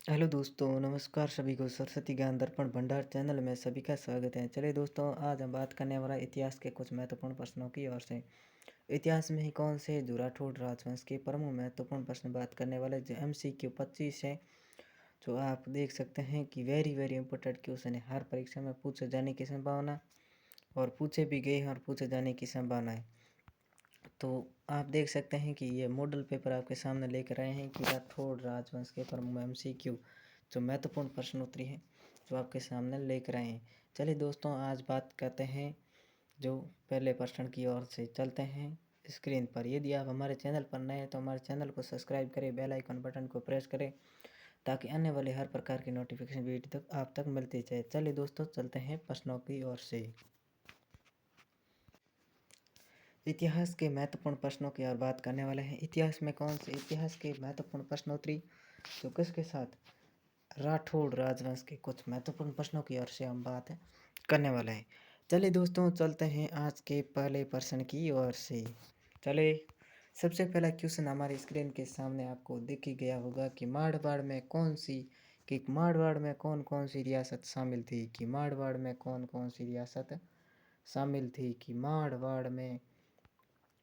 Hello दोस्तों, नमस्कार सभी को सरस्वती ज्ञान दर्पण भंडार चैनल में सभी का स्वागत है। चलिए दोस्तों, आज हम बात करने वाला इतिहास के कुछ महत्वपूर्ण प्रश्नों की ओर से। इतिहास में ही कौन से जो राठौड़ राजवंश के प्रमुख महत्वपूर्ण प्रश्न बात करने वाले जो MCQ 25 है, जो आप देख सकते हैं कि वेरी वेरी इंपॉर्टेंट क्वेश्चन है। हर परीक्षा में पूछे जाने की संभावना और पूछे भी गए हैं और पूछे जाने की संभावना है। तो आप देख सकते हैं कि ये मॉडल पेपर आपके सामने लेकर आए हैं कि राठौड़ राजवंश के प्रमुख MCQ जो महत्वपूर्ण प्रश्नोत्तरी है जो आपके सामने लेकर आए हैं। चलिए दोस्तों, आज बात करते हैं जो पहले प्रश्न की ओर से चलते हैं स्क्रीन पर। यदि आप हमारे चैनल पर नए हैं तो हमारे चैनल को सब्सक्राइब करें, बेल आइकन बटन को प्रेस करें ताकि आने वाले हर प्रकार की नोटिफिकेशन वीडियो तक आप तक मिलती जाए। चलिए दोस्तों, चलते हैं प्रश्नों की ओर से। इतिहास के महत्वपूर्ण प्रश्नों की ओर बात करने वाले हैं। इतिहास में कौन से इतिहास के महत्वपूर्ण प्रश्नोत्तरी तो किसके साथ राठौड़ राजवंश के कुछ महत्वपूर्ण प्रश्नों की ओर से हम बात करने वाले हैं। चलिए दोस्तों, चलते हैं आज के पहले प्रश्न की ओर से। चले, सबसे पहला क्वेश्चन हमारी स्क्रीन के सामने आपको दिख ही गया होगा कि मारवाड़ में कौन कौन सी रियासत शामिल थी कि मारवाड़ में कौन कौन सी रियासत शामिल थी कि मारवाड़ में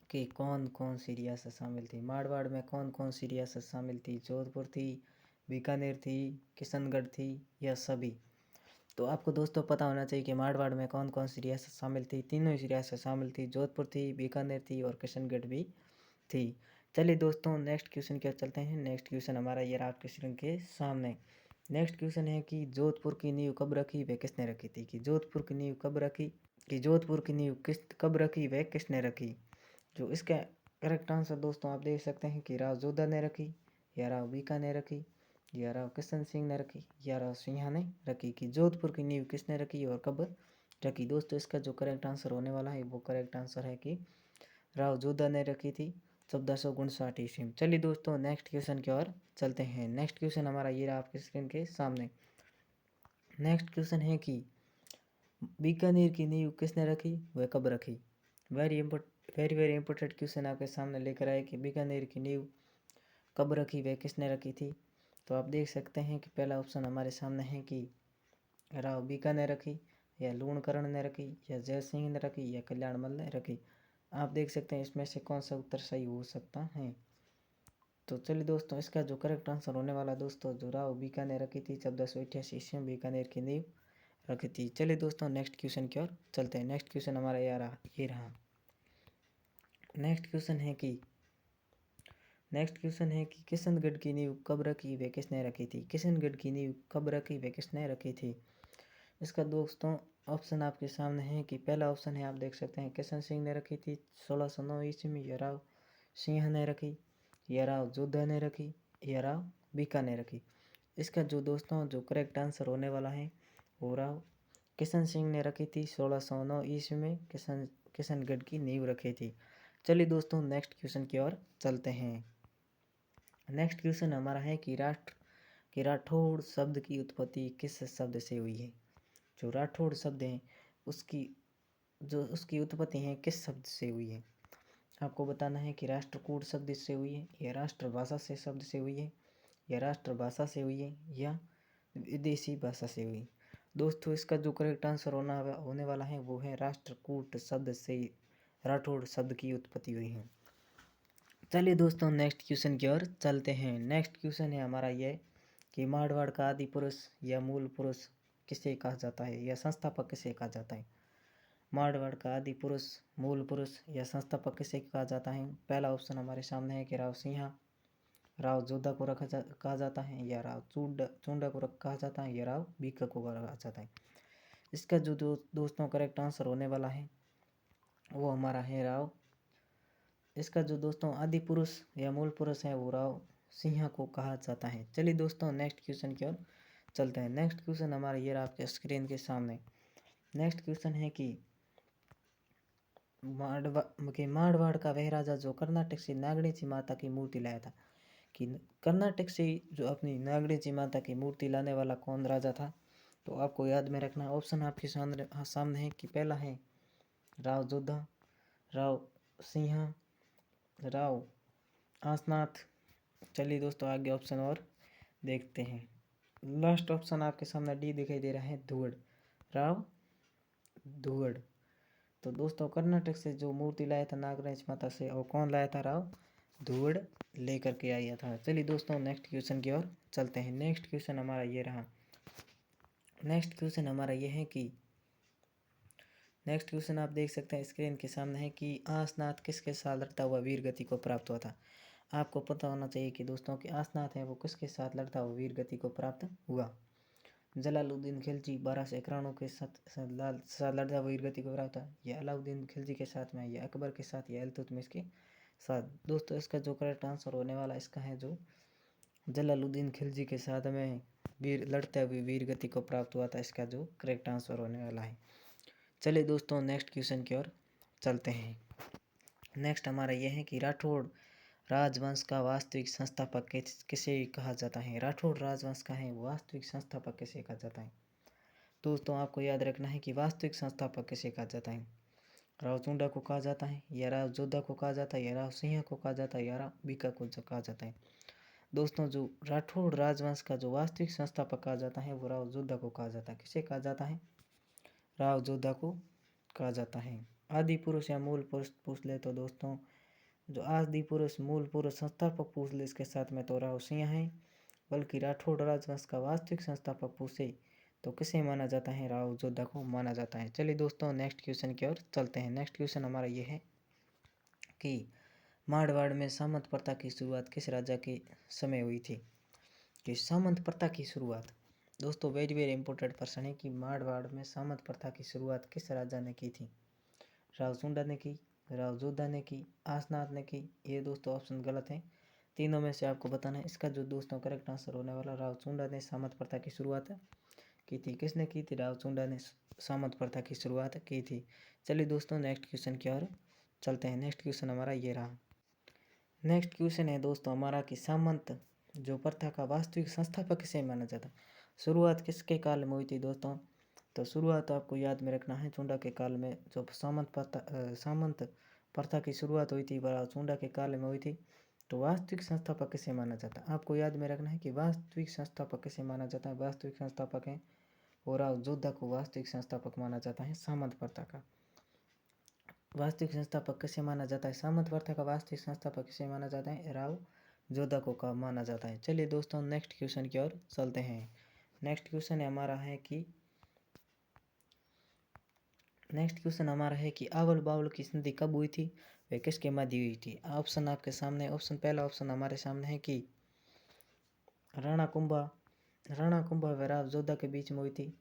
कि कौन कौन सी रियासत शामिल थी। मारवाड़ में कौन कौन सी रियासत शामिल थी? जोधपुर थी, बीकानेर थी, किशनगढ़ थी या सभी? तो आपको दोस्तों पता होना चाहिए कि मारवाड़ में कौन कौन सी रियासत शामिल थी। तीनों ही रियासत शामिल थी, जोधपुर थी, बीकानेर थी और किशनगढ़ भी थी। चलिए दोस्तों, नेक्स्ट क्वेश्चन की ओर चलते हैं। नेक्स्ट क्वेश्चन हमारा ये रहा आपके स्क्रीन के सामने। नेक्स्ट क्वेश्चन है कि जोधपुर की नींव कब रखी व किसने रखी थी कि जोधपुर की नींव कब रखी कि जोधपुर की नींव कब रखी व किसने रखी। जो इसका करेक्ट आंसर दोस्तों आप देख सकते हैं कि राव जोधा ने रखी या राव बीका ने रखी या राव किशन सिंह ने रखी या राव सिंह ने रखी कि जोधपुर की नींव किसने रखी और कब रखी। दोस्तों, इसका जो करेक्ट आंसर होने वाला है वो करेक्ट आंसर है कि राव जोधा ने रखी थी 1459 ईस्वी में। चलिए दोस्तों, नेक्स्ट क्वेश्चन की ओर चलते हैं। नेक्स्ट क्वेश्चन हमारा ये रहा आपके स्क्रीन के सामने। नेक्स्ट क्वेश्चन है कि बीकानेर की नींव किसने रखी वह कब रखी। वेरी वेरी इंपॉर्टेंट क्वेश्चन आपके सामने लेकर आए कि बीकानेर की नींव कब रखी वह किसने रखी थी। तो आप देख सकते हैं कि पहला ऑप्शन हमारे सामने है कि राव बीका ने रखी या लूणकरण ने रखी या जय सिंह ने रखी या कल्याणमल ने रखी। आप देख सकते हैं इसमें से कौन सा उत्तर सही हो सकता है। तो चलिए दोस्तों, इसका जो करेक्ट आंसर होने वाला दोस्तों जो राव बीका ने रखी थी 1488 ईस्वी में बीकानेर की नींव रखी थी। चलिए दोस्तों, नेक्स्ट क्वेश्चन की ओर चलते हैं। नेक्स्ट क्वेश्चन हमारा ये रहा। नेक्स्ट क्वेश्चन है कि किशनगढ़ की नींव कब रखी व किसने रखी थी। किशनगढ़ की नींव कब रखी व किसने रखी थी। इसका दोस्तों ऑप्शन आपके सामने है कि पहला ऑप्शन है आप देख सकते हैं किशन सिंह ने रखी थी 1609 ईस्वी में, या राव सिंह ने रखी या राव जोधा ने रखी या राव बीका ने रखी। इसका जो दोस्तों जो करेक्ट आंसर होने वाला है वो राव किशन सिंह ने रखी थी 1609 ईस्वी में। किशनगढ़ की नींव रखी थी। चलिए दोस्तों, नेक्स्ट क्वेश्चन की ओर चलते हैं। नेक्स्ट क्वेश्चन हमारा है कि राठौड़ शब्द की उत्पत्ति किस शब्द से हुई है। जो राठौड़ शब्द है उसकी उत्पत्ति है किस शब्द से हुई है। आपको बताना है कि राष्ट्रकूट शब्द से हुई है या राष्ट्रभाषा से शब्द से हुई है या राष्ट्रभाषा से हुई है या विदेशी भाषा से हुई। दोस्तों, इसका जो करेक्ट आंसर होने वाला है वो है राष्ट्रकूट शब्द से राठौड़ शब्द की उत्पत्ति हुई है। चलिए दोस्तों, नेक्स्ट क्वेश्चन की ओर चलते हैं। नेक्स्ट क्वेश्चन है हमारा ये कि मारवाड़ का आदि पुरुष या मूल पुरुष किसे कहा जाता है या संस्थापक किसे कहा जाता है। मारवाड़ का आदि पुरुष, मूल पुरुष या संस्थापक किसे कहा जाता है। पहला ऑप्शन हमारे सामने है कि राव सिंह, राव जोधा को कहा जाता है या राव चूंडा को कहा जाता है या राव बीका को कहा जाता है। इसका जो दोस्तों करेक्ट आंसर होने वाला है वो हमारा है राव। इसका जो दोस्तों आदि पुरुष या मूल पुरुष है वो राव सिंह को कहा जाता है। चलिए दोस्तों, नेक्स्ट क्वेश्चन की ओर चलते हैं। नेक्स्ट क्वेश्चन हमारा ये रहा आपके स्क्रीन के सामने। नेक्स्ट क्वेश्चन है कि मारवाड़ का वह राजा जो कर्नाटक से नागणेची माता की मूर्ति लाया था कि कर्नाटक से जो अपनी नागणेची माता की मूर्ति लाने वाला कौन राजा था। तो आपको याद में रखना ऑप्शन आपके सामने है कि पहला है राव जोधा, राव सिंह, राव आसनाथ। चलिए दोस्तों, आगे ऑप्शन और देखते हैं। लास्ट ऑप्शन आपके सामने डी दिखाई दे रहा है, धुवड़, राव धुवड़। तो दोस्तों कर्नाटक से जो मूर्ति लाया था नागराज माता से, और कौन लाया था, राव धुवड़ लेकर के आया था। चलिए दोस्तों नेक्स्ट क्वेश्चन की ओर चलते हैं। नेक्स्ट क्वेश्चन हमारा ये रहा। नेक्स्ट क्वेश्चन हमारा ये है कि नेक्स्ट क्वेश्चन आप देख सकते हैं स्क्रीन के सामने है कि आसनाथ किसके साथ लड़ता हुआ वीर गति को प्राप्त हुआ था। आपको पता होना चाहिए कि दोस्तों कि आसनाथ है वो किसके साथ लड़ता हुआ वीर गति को प्राप्त हुआ। जलालुद्दीन खिलजी 1291 के साथ लड़ता हुआ वीर गति को प्राप्त हुआ, या अलाउद्दीन खिलजी के साथ में, या अकबर के साथ, या इल्तुतमिश के साथ। दोस्तों इसका जो करेक्ट आंसर होने वाला इसका है जो जलालुद्दीन खिलजी के साथ में वीर लड़ते हुए वीर गति को प्राप्त हुआ था, इसका जो करेक्ट आंसर होने वाला है। चलिए दोस्तों नेक्स्ट क्वेश्चन की ओर चलते हैं। नेक्स्ट हमारा यह है कि राठौड़ राजवंश का वास्तविक संस्थापक किसे कहा जाता है। राठौड़ राजवंश का है वास्तविक संस्थापक किसे कहा जाता है। दोस्तों आपको याद रखना है कि वास्तविक संस्थापक किसे कहा जाता है। राव चुंडा को कहा जाता है, या राव जोधा को कहा जाता है, या राव सिंह को कहा जाता है, या राव बीका को कहा जाता है। दोस्तों जो राठौड़ राजवंश का जो वास्तविक संस्थापक कहा जाता है वो राव जोधा को कहा जाता है। किसे कहा जाता है, राव जोधा को कहा जाता है। आदि पुरुष या मूल पुरुष पूछ ले तो दोस्तों जो आदि पुरुष मूल पुरुष संस्थापक पूछ ले इसके साथ में तो राव सिंह है, बल्कि राठौड़ राजवंश का वास्तविक संस्थापक पूछे तो किसे माना जाता है, राव जोधा को माना जाता है। चलिए दोस्तों नेक्स्ट क्वेश्चन की ओर चलते हैं। नेक्स्ट क्वेश्चन हमारा ये है कि मारवाड़ में सामंत प्रथा की शुरुआत किस राजा के समय हुई थी। कि सामंत प्रथा की शुरुआत दोस्तों वेरी वेरी इंपॉर्टेंट प्रश्न है कि मारवाड़ में सामंत प्रथा की शुरुआत किस राजा ने की थी। राव चुंडा ने की, राव जोधा ने की, आसनाथ ने की। ये दोस्तों ऑप्शन गलत है, तीनों में से आपको बताना है। इसका जो दोस्तों करेक्ट आंसर होने वाला राव चुंडा ने सामंत प्रथा की शुरुआत की थी। किसने की थी, राव चुंडा ने सामंत प्रथा की शुरुआत की थी। चलिए दोस्तों नेक्स्ट क्वेश्चन की ओर चलते हैं। नेक्स्ट क्वेश्चन हमारा ये रहा। नेक्स्ट क्वेश्चन है दोस्तों हमारा कि सामंत जो प्रथा का वास्तविक संस्थापक किसे माना जाता है। शुरुआत किसके काल में हुई थी दोस्तों, तो शुरुआत आपको याद में रखना है चुंडा के काल में जो सामंत प्रथा की शुरुआत हुई थी वह चुंडा के काल में हुई थी। तो वास्तविक संस्थापक किसे माना जाता है, आपको याद में रखना है कि वास्तविक संस्थापक किसे माना जाता है। वास्तविक संस्थापक है और राव जोधा को वास्तविक संस्थापक माना जाता है सामंत प्रथा का। वास्तविक संस्थापक किसे माना जाता है, सामंत प्रथा का वास्तविक संस्थापक किसे माना जाता है, राव जोधा को का माना जाता है। चलिए दोस्तों नेक्स्ट क्वेश्चन की ओर चलते हैं। नेक्स्ट क्वेश्चन हमारा है कि आवल बावल की संधि कब हुई थी, वे किसके मध्य हुई थी। ऑप्शन आपके सामने, ऑप्शन पहला ऑप्शन हमारे सामने है कि राणा कुंभा व राव जोधा के बीच में हुई थी,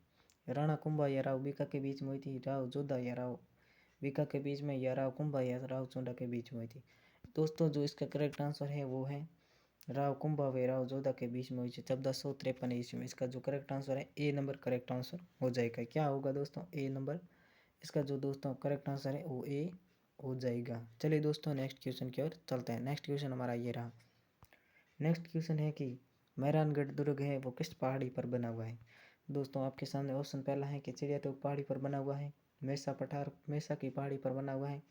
राणा कुंभा या राव बीका के बीच में हुई थी, राव जोधा या राव बीका के बीच में, या राव कुंभा या राव चुंडा के बीच में हुई थी। दोस्तों जो इसका करेक्ट आंसर है वो है राव कुंभा व राव जोधा के बीच में हुई थी 1453 ईस्वी में। इसका जो करेक्ट आंसर है ए नंबर करेक्ट आंसर हो जाएगा। क्या होगा दोस्तों, ए नंबर इसका जो दोस्तों करेक्ट आंसर है वो ए हो जाएगा। चलिए दोस्तों नेक्स्ट क्वेश्चन की ओर चलते हैं। नेक्स्ट क्वेश्चन हमारा ये रहा। नेक्स्ट क्वेश्चन है कि मेहरानगढ़ दुर्ग है वो किस पहाड़ी पर बना हुआ है। दोस्तों आपके सामने ऑप्शन पहला है कि चिड़ियातोप पहाड़ी पर बना हुआ है, मेसा की पहाड़ी पर बना हुआ है,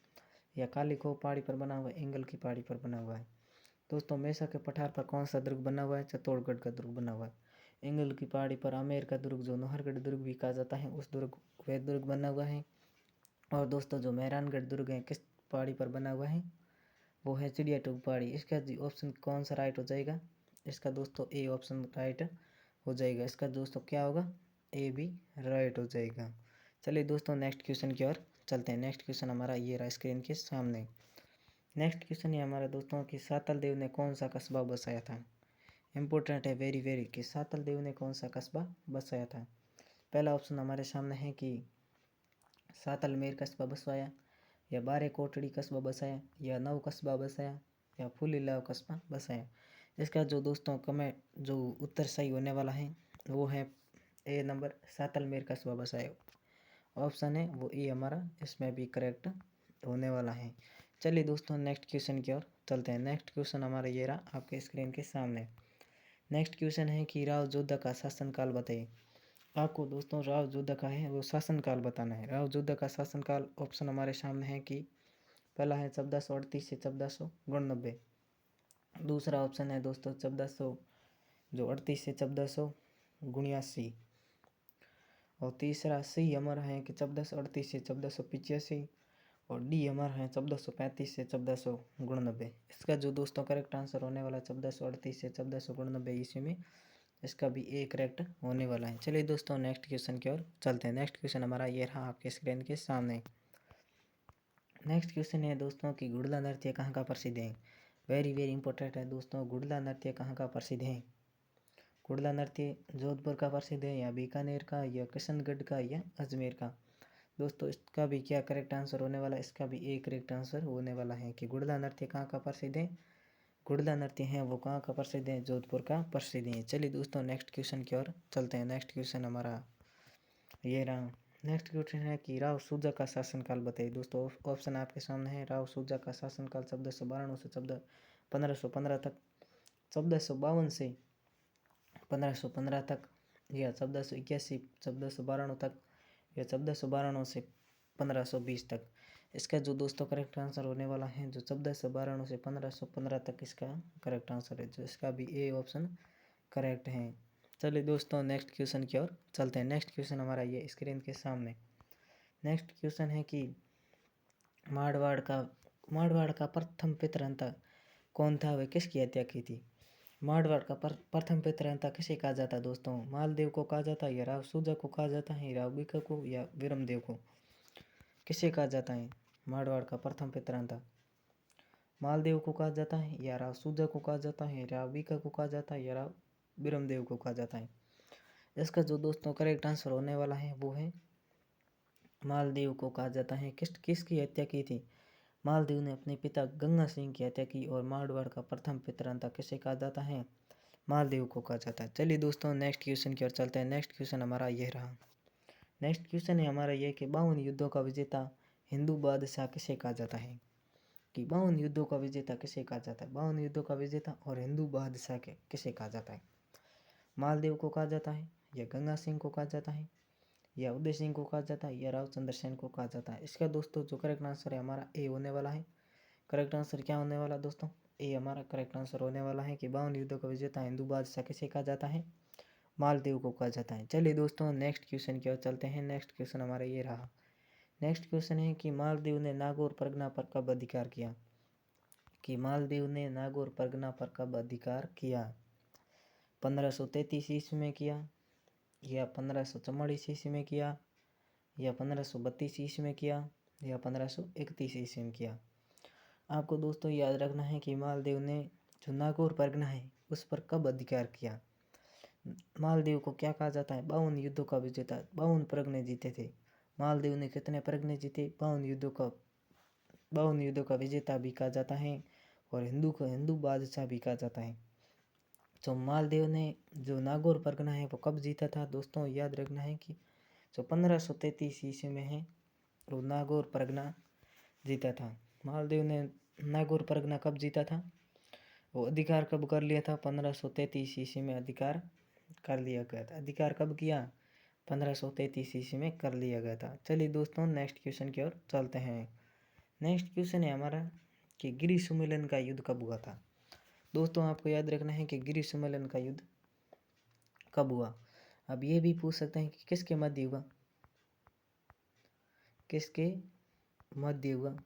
या काली खोह पहाड़ी पर बना हुआ है, इंगल की पहाड़ी पर बना हुआ है। दोस्तों मेसा के पठार पर कौन सा दुर्ग बना हुआ है, चित्तौड़गढ़ का दुर्ग बना हुआ है। इंगल की पहाड़ी पर आमेर का दुर्ग जो नोहरगढ़ दुर्ग भी कहा जाता है उस दुर्ग वह दुर्ग बना हुआ है। और दोस्तों जो मेहरानगढ़ दुर्ग है किस पहाड़ी पर बना हुआ है, वो है चिड़ियाटोप पहाड़ी। इसका ऑप्शन कौन सा राइट हो जाएगा, इसका दोस्तों ए ऑप्शन राइट हो जाएगा। इसका दोस्तों क्या होगा, ए भी राइट हो जाएगा। चलिए दोस्तों नेक्स्ट क्वेश्चन की ओर चलते हैं। नेक्स्ट क्वेश्चन हमारा ये रहा स्क्रीन के सामने। नेक्स्ट क्वेश्चन है हमारा दोस्तों कि सातल देव ने कौन सा कस्बा बसाया था। इंपॉर्टेंट है वेरी वेरी कि सातल देव ने कौन सा कस्बा बसाया था। पहला ऑप्शन हमारे सामने है कि सातल मेर कस्बा बसवाया, या बारे कोटड़ी कस्बा बसाया, या नव कस्बा बसाया, या फूलीलाव कस्बा बसाया। इसका जो दोस्तों कमेंट जो उत्तर सही होने वाला है वो है ए नंबर सातल मेर कस्बा बसाया। ऑप्शन है वो ए हमारा इसमें भी करेक्ट होने वाला है। चलिए दोस्तों नेक्स्ट क्वेश्चन की ओर चलते हैं। नेक्स्ट क्वेश्चन हमारा ये रहा आपके स्क्रीन के सामने। नेक्स्ट क्वेश्चन है कि राव जोधा का शासनकाल बताइए। आपको दोस्तों राव जोधा का है वो शासनकाल बताना है। राव जोधा का शासनकाल ऑप्शन हमारे सामने है कि पहला है 1438 से 1489। दूसरा ऑप्शन है दोस्तों 1438 से 1489। 1479। और तीसरा सी हमारा है कि 1438 से 1485। और डी हमारा है 1435 से 1489। इसका जो दोस्तों करेक्ट आंसर होने वाला है 1438 से 1489 ईस्वी में, इसका भी ए करेक्ट होने वाला है। चलिए दोस्तों नेक्स्ट क्वेश्चन की ओर चलते हैं। नेक्स्ट क्वेश्चन हमारा ये रहा आपके स्क्रीन के सामने। नेक्स्ट क्वेश्चन है दोस्तों कि गुड़ला नृत्य कहाँ का प्रसिद्ध है। वेरी वेरी इंपॉर्टेंट है दोस्तों, गुड़ला नृत्य कहाँ का प्रसिद्ध है। गुड़ला नृत्य जोधपुर का प्रसिद्ध है या बीकानेर का या किशनगढ़ का या अजमेर का। दोस्तों इसका भी क्या करेक्ट आंसर होने वाला है, इसका भी एक करेक्ट आंसर होने वाला है कि गुड़ला नृत्य कहाँ का प्रसिद्ध है। गुड़ला नृत्य है वो कहाँ का प्रसिद्ध है, जोधपुर का प्रसिद्ध है। चलिए दोस्तों नेक्स्ट क्वेश्चन की ओर चलते हैं। नेक्स्ट क्वेश्चन हमारा ये रहा। नेक्स्ट क्वेश्चन है कि राव सूजा का शासनकाल बताइए। दोस्तों ऑप्शन आपके सामने है। राव सूजा का शासनकाल 1492 से 1515 तक, 1452 से 1515 तक, या 1481 1492 तक, या 1492 से 1520 तक। इसका जो दोस्तों करेक्ट आंसर होने वाला है जो 1492 से 1515 तक इसका करेक्ट आंसर है, जो इसका भी ए ऑप्शन करेक्ट है। चलिए दोस्तों नेक्स्ट क्वेश्चन की ओर चलते हैं। नेक्स्ट क्वेश्चन हमारा ये स्क्रीन के सामने। नेक्स्ट क्वेश्चन है कि मारवाड़ का प्रथम पितृहंता कौन था, वह किसकी हत्या की थी। मारवाड़ का प्रथम पितृहंता किसे कहा जाता है दोस्तों, मालदेव को कहा जाता है या राव सूजा को कहा जाता है, राव बीका को या विरमदेव को, किसे कहा जाता है। मारवाड़ का प्रथम पितृहंता मालदेव को कहा जाता है या राव सूजा को कहा जाता है, राव बीका को कहा जाता है या राव विरमदेव को कहा जाता है। इसका जो दोस्तों करेक्ट आंसर होने वाला है वो है मालदेव को कहा जाता है। किसकी हत्या की थी, मालदेव ने अपने पिता गंगा सिंह की हत्या की। और मारवाड़ का प्रथम पितृहंता किसे कहा जाता है, मालदेव को कहा जाता है। चलिए दोस्तों नेक्स्ट क्वेश्चन की ओर चलते हैं। नेक्स्ट क्वेश्चन हमारा यह रहा। नेक्स्ट क्वेश्चन है हमारा यह कि 52 युद्धों का विजेता हिंदू बादशाह किसे कहा जाता है। कि 52 युद्धों का विजेता किसे कहा जाता है, 52 युद्धों का विजेता और हिंदू बादशाह के किसे कहा जाता है। मालदेव को कहा जाता है या गंगा सिंह को कहा जाता है या उदय सिंह को कहा जाता है या रावचंद्र सेन को कहा जाता है। इसका दोस्तों जो करेक्ट आंसर है हमारा ए होने वाला है। करेक्ट आंसर क्या होने वाला दोस्तों, ए हमारा करेक्ट आंसर होने वाला है कि 52 युद्धों का विजेता हिंदू बादशाह किसे कहा जाता है, मालदेव को कहा जाता है। चलिए दोस्तों नेक्स्ट क्वेश्चन की ओर चलते हैं। नेक्स्ट क्वेश्चन हमारा ये रहा। नेक्स्ट क्वेश्चन है कि मालदेव ने नागौर परगना पर कब अधिकार किया। कि मालदेव ने नागौर परगना पर कब अधिकार किया, 1533 ईस्वी में किया या 1544 ईस्वी में किया या 1532 ईस्वी में किया या 1531 ईस्वी में किया। आपको दोस्तों याद रखना है कि मालदेव ने जो नागौर परगना है उस पर कब अधिकार किया। मालदेव को क्या कहा जाता है, 52 युद्धों का विजेता, 52 परगने जीते थे। मालदेव ने कितने परगने जीते, 52 युद्धों का विजेता भी कहा जाता है और हिंदू बादशाह भी कहा जाता है। तो मालदेव ने जो नागौर परगना है वो कब जीता था दोस्तों, याद रखना है कि जो 1533 ईस्वी में है वो नागौर परगना जीता था। मालदेव ने नागौर परगना कब जीता था, वो अधिकार कब कर लिया था, 1533 ईस्वी में अधिकार कर लिया गया था। अधिकार कब किया, 1533 ईस्वी में कर लिया गया था। चलिए दोस्तों नेक्स्ट क्वेश्चन की ओर चलते हैं। नेक्स्ट क्वेश्चन है हमारा कि गिरि सुमेलन का युद्ध कब हुआ था। दोस्तों आपको याद रखना है कि गिरि सुमेलन का युद्ध कब हुआ। अब ये भी पूछ सकते हैं कि किसके मध्य हुआ, किसके मध्य हुआ,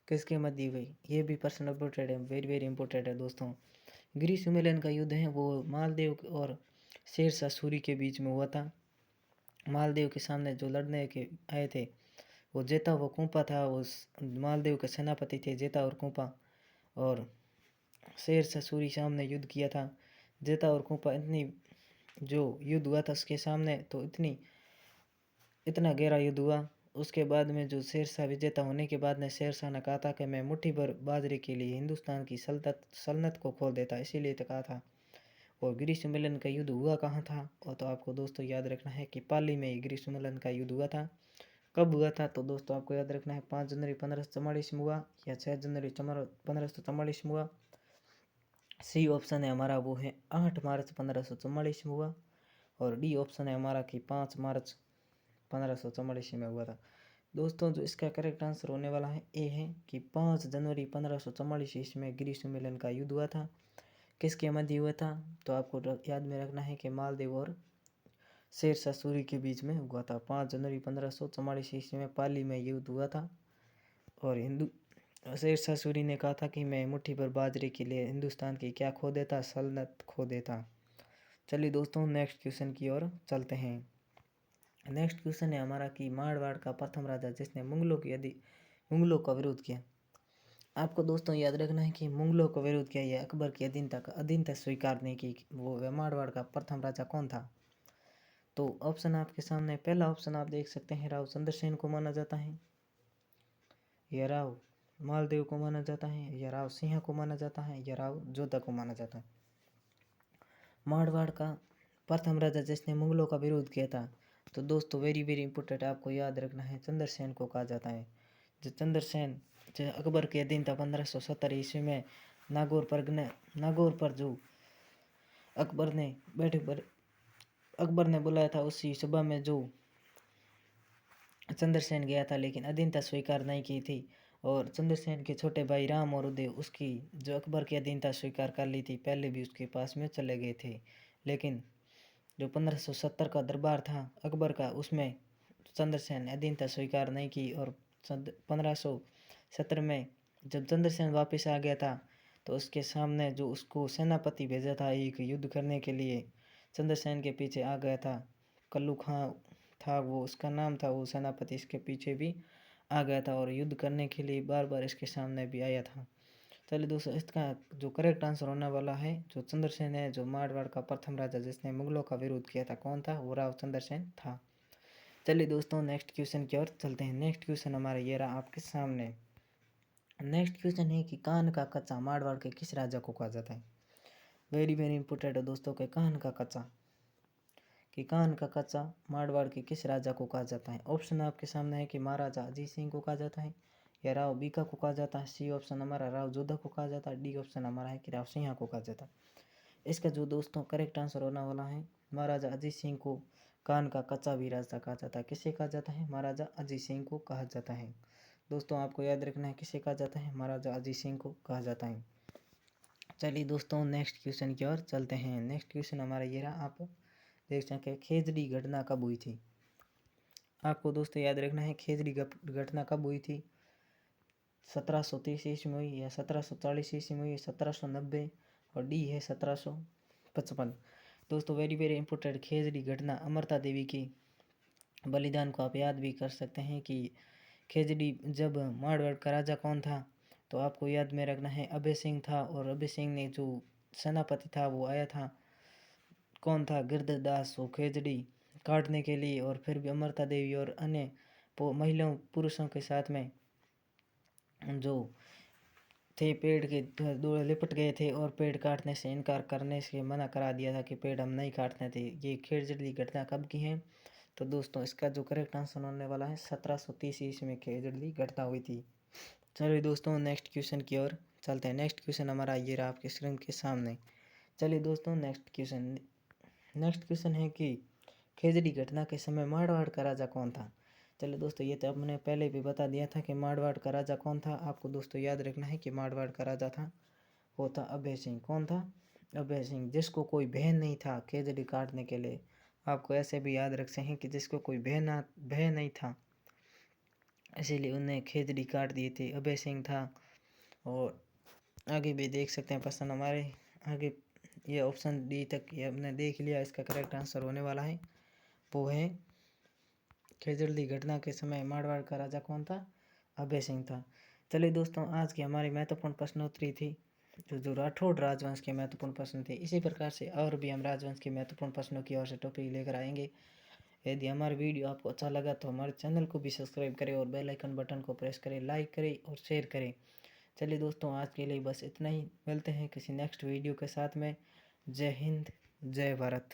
किसके मध्य हुई, ये भी प्रश्न इंपोर्टेंट है, वेरी वेरी इंपॉर्टेंट है दोस्तों। गिरि सुमेलन का युद्ध है वो मालदेव और शेरशाह सूरी के बीच में हुआ था। मालदेव के सामने जो लड़ने के आए थे वो जेता वो कुंपा था, वो मालदेव के सेनापति थे जेता और कुंपा। और शेरशाह सूरी सामने युद्ध किया था। जेता और कुंपा इतनी जो युद्ध हुआ था उसके सामने तो इतना गहरा युद्ध हुआ। उसके बाद में जो शेरशाह विजेता होने के बाद में शेरशाह ने कहा था कि मैं मुट्ठी भर बाजरे के लिए हिंदुस्तान की सल्तनत को खोल देता, इसीलिए तो कहा था। और गिरि सुमेलन का युद्ध हुआ कहाँ था, और तो आपको दोस्तों याद रखना है कि पाली में गिरि सुमेलन का युद्ध हुआ था। कब हुआ था, तो दोस्तों आपको याद रखना है 5 जनवरी 1544 में हुआ या 6 जनवरी 1544 में हुआ। सी ऑप्शन है हमारा वो है 8 मार्च 1544 में हुआ। और डी ऑप्शन है हमारा कि 5 मार्च 1544 में हुआ था। दोस्तों जो इसका करेक्ट आंसर होने वाला है ए है कि 5 जनवरी 1544 ईस्वी में गिरि सुमेलन का युद्ध हुआ था। किसके मध्य हुआ था? तो आपको याद में रखना है कि मालदीव और शेरशाह सूरी के बीच में हुआ था। 5 जनवरी 1544 ईस्वी में पाली में युद्ध हुआ था और शेरशाह सूरी ने कहा था कि मैं मुट्ठी भर बाजरे के लिए हिंदुस्तान की क्या खो देता, सल्तनत खो देता। चलिए दोस्तों नेक्स्ट क्वेश्चन की ओर चलते हैं। नेक्स्ट क्वेश्चन है हमारा कि मारवाड़ का प्रथम राजा जिसने मुगलों का विरोध किया। आपको दोस्तों याद रखना है कि मुगलों का विरोध किया या अकबर की अधीनता स्वीकार नहीं की, वो मारवाड़ का प्रथम राजा कौन था? तो ऑप्शन आपके सामने, पहला ऑप्शन आप देख सकते हैं, राव चंद्रसेन को माना जाता है, या राव मालदेव को माना जाता है, या राव सिंह को माना जाता है, या राव जोधा को माना जाता है। मारवाड़ का प्रथम राजा जिसने मुगलों का विरोध किया था, तो दोस्तों वेरी वेरी इंपॉर्टेंट आपको याद रखना है, चंद्रसेन को कहा जाता है। जो चंद्रसेन जो अकबर के अधीन था 1570 ईस्वी में नागौर पर जो अकबर ने बुलाया था, उसी सभा में जो चंद्रसेन गया था, लेकिन अधीनता स्वीकार नहीं की थी और चंद्रसेन के छोटे भाई राम और उदय उसकी जो अकबर की अधीनता स्वीकार कर ली थी, पहले भी उसके पास में चले गए थे। लेकिन जो 1570 का दरबार था अकबर का, उसमें चंद्रसेन ने अधीनता स्वीकार नहीं की और 1570 में जब चंद्रसेन वापस आ गया था, तो उसके सामने जो उसको सेनापति भेजा था एक युद्ध करने के लिए, चंद्रसेन के पीछे आ गया था, कल्लू खां था वो उसका नाम था, वो सेनापति इसके पीछे भी आ गया था और युद्ध करने के लिए बार बार इसके सामने भी आया था। चलिए दोस्तों इसका जो करेक्ट आंसर होने वाला है, जो चंद्रसेन है, जो मारवाड़ का प्रथम राजा जिसने मुगलों का विरोध किया था, कौन था? वो राव चंद्रसेन था। चलिए दोस्तों नेक्स्ट क्वेश्चन की ओर चलते हैं। नेक्स्ट क्वेश्चन हमारा ये रहा आपके सामने। नेक्स्ट क्वेश्चन है कि कान का कच्चा मारवाड़ के किस राजा को कहा जाता है? वेरी वेरी इंपोर्टेंट है दोस्तों के कान का कच्चा, कि कान का कच्चा मारवाड़ के किस राजा को कहा जाता है? ऑप्शन आपके सामने है कि महाराजा अजीत सिंह को कहा जाता है, या राव बीका को कहा जाता है, सी ऑप्शन हमारा राव जोधा को कहा जाता है, डी ऑप्शन हमारा है कि राव सिंह को कहा जाता है। इसका जो दोस्तों करेक्ट आंसर होने वाला है, महाराजा अजीत सिंह को कान का कच्चा भी राजा कहा जाता है। किसे कहा जाता है? महाराजा अजीत सिंह को कहा जाता है। दोस्तों आपको याद रखना है किसे कहा जाता है? महाराजा अजीत सिंह को कहा जाता है। चलिए दोस्तों नेक्स्ट क्वेश्चन की ओर चलते हैं। नेक्स्ट क्वेश्चन हमारा ये रहा, आप देख सकें खेजड़ी घटना कब हुई थी? आपको दोस्तों याद रखना है खेजड़ी घटना कब हुई थी? 1730 ईस्वी में हुई, या 1740 ईस्वी में हुई, 1790, और डी है 1755। दोस्तों वेरी वेरी इंपॉर्टेंट, खेजड़ी घटना अमरता देवी की बलिदान को आप याद भी कर सकते हैं कि खेजड़ी जब मारवाड़ का राजा कौन था, तो आपको याद में रखना है अभय सिंह था, और अभय सिंह ने जो सेनापति था वो आया था, कौन था? गिरधर दास, वो खेजड़ी काटने के लिए, और फिर भी अमरता देवी और अन्य महिलाओं पुरुषों के साथ में जो थे पेड़ के दो लिपट गए थे और पेड़ काटने से इनकार करने से मना करा दिया था कि पेड़ हम नहीं काटने थे। ये खेजड़ी घटना कब की है? तो दोस्तों इसका जो करेक्ट आंसर होने वाला है 1730 ईस्वी में खेजड़ी घटना हुई थी। चलिए दोस्तों नेक्स्ट क्वेश्चन की ओर चलते हैं। नेक्स्ट क्वेश्चन हमारा ये रहा आपके स्क्रीन के सामने। चलिए दोस्तों नेक्स्ट क्वेश्चन है कि खेजड़ी घटना के समय मारवाड़ का राजा कौन था? चलिए दोस्तों ये तो हमने पहले भी बता दिया था कि मारवाड़ का राजा कौन था। आपको दोस्तों याद रखना है कि मारवाड़ का राजा था वो था अभय सिंह। कौन था? अभय सिंह, जिसको कोई बहन नहीं था खेजड़ी काटने के लिए। आपको ऐसे भी याद रख सकते हैं कि जिसको कोई बहन नहीं था, इसीलिए उन्हें खेजड़ी काट दिए थे, अभय सिंह था। और आगे भी देख सकते हैं प्रश्न हमारे आगे, ये ऑप्शन डी तक ये हमने देख लिया। इसका करेक्ट आंसर होने वाला है वो है खेजड़ी घटना के समय मारवाड़ का राजा कौन था? अभय सिंह था। चलिए दोस्तों आज की हमारी महत्वपूर्ण प्रश्नोत्तरी थी जो राठौड़ राजवंश के महत्वपूर्ण प्रश्न थे। इसी प्रकार से और भी हम राजवंश के महत्वपूर्ण प्रश्नों की ओर से टॉपिक लेकर आएंगे। यदि हमारा वीडियो आपको अच्छा लगा तो हमारे चैनल को भी सब्सक्राइब करें और बेल आइकन बटन को प्रेस करें, लाइक करें और शेयर करें। चलिए दोस्तों आज के लिए बस इतना ही, मिलते हैं किसी नेक्स्ट वीडियो के साथ में। जय हिंद, जय भारत।